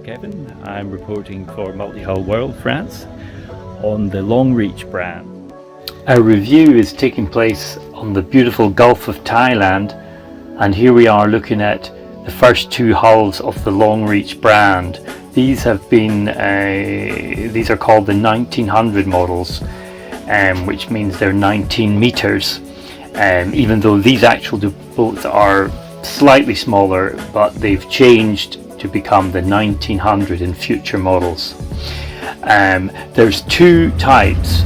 Kevin. I'm reporting for Multihulls World France on the Longreach brand. Our review is taking place on the beautiful Gulf of Thailand, and here we are looking at the first two hulls of the Longreach brand. These have been these are called the 1900 models, which means they're 19 meters. Even though these actual boats are slightly smaller, but they've changed to become the 1900 in future models. There's two types,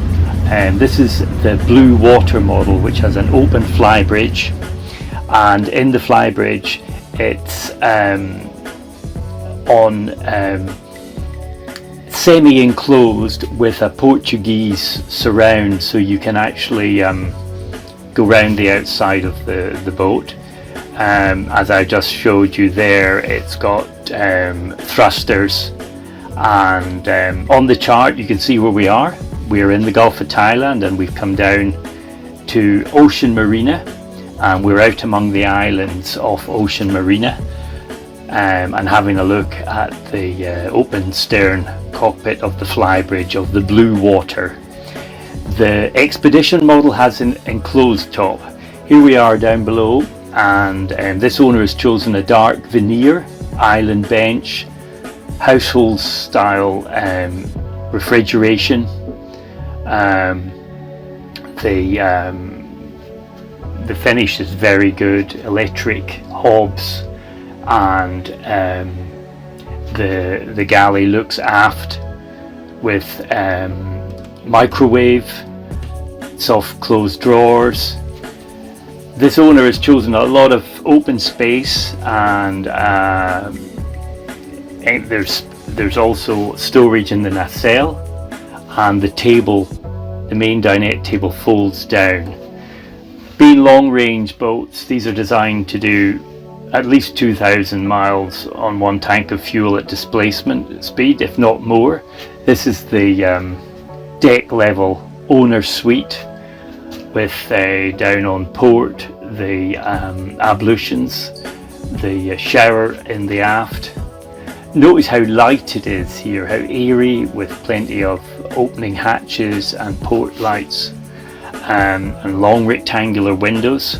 and this is the blue water model, which has an open flybridge, and in the flybridge it's semi-enclosed with a Portuguese surround, so you can actually go round the outside of the boat. As I just showed you there, it's got thrusters, and on the chart you can see where we are. We are in the Gulf of Thailand, and we've come down to Ocean Marina, and we're out among the islands of Ocean Marina, and having a look at the open stern cockpit of the flybridge of the blue water. The Expedition model has an enclosed top. Here we are down below, and this owner has chosen a dark veneer island bench, household style refrigeration. The finish is very good, electric hobs, and the galley looks aft with microwave, soft closed drawers. This owner has chosen a lot of open space, and there's also storage in the nacelle, and the table, the main dinette table, folds down. Being long range boats, these are designed to do at least 2,000 miles on one tank of fuel at displacement speed, if not more. This is the deck level owner suite, with down on port the ablutions, the shower in the aft. Notice how light it is here, how airy, with plenty of opening hatches and port lights, and long rectangular windows.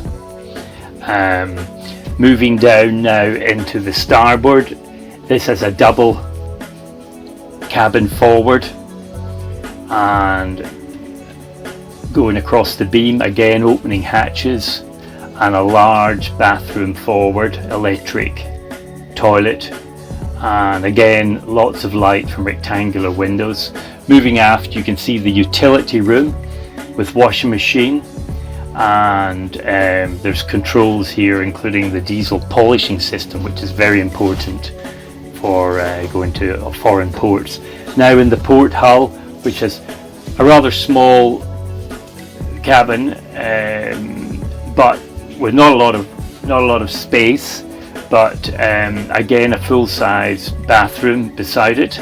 Moving down now into the starboard, this has a double cabin forward, and going across the beam, again opening hatches, and a large bathroom forward, electric toilet, and again lots of light from rectangular windows. Moving aft, you can see the utility room with washing machine, and there's controls here, including the diesel polishing system, which is very important for going to foreign ports. Now in the port hull, which has a rather small cabin, but with not a lot of space, but again a full-size bathroom beside it.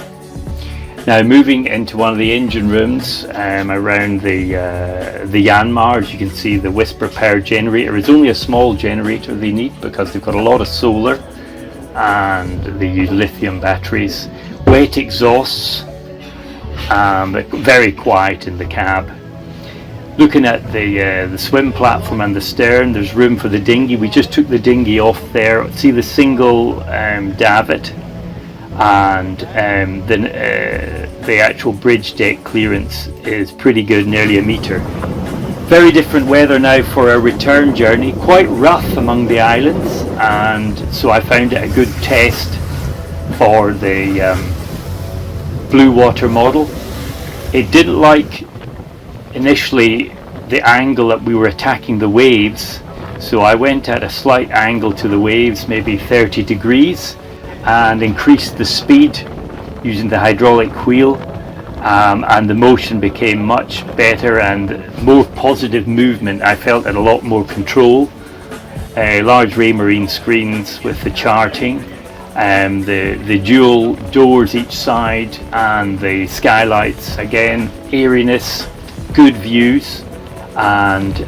Now moving into one of the engine rooms around the Yanmar, you can see the Whisper power generator. It's only a small generator they need because they've got a lot of solar, and they use lithium batteries. Wet exhausts, but very quiet in the cab. Looking at the swim platform and the stern, there's room for the dinghy. We just took the dinghy off there. See the single davit, and the actual bridge deck clearance is pretty good, nearly a meter. Very different weather now for our return journey, quite rough among the islands, and so I found it a good test for the blue water model. It didn't like initially the angle that we were attacking the waves, so I went at a slight angle to the waves, maybe 30 degrees, and increased the speed using the hydraulic wheel, and the motion became much better and more positive movement. I felt it a lot more control. Large Raymarine screens with the charting, the dual doors each side, and the skylights, again airiness, good views, and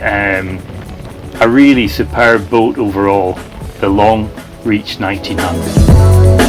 a really superb boat overall, the Longreach 1900.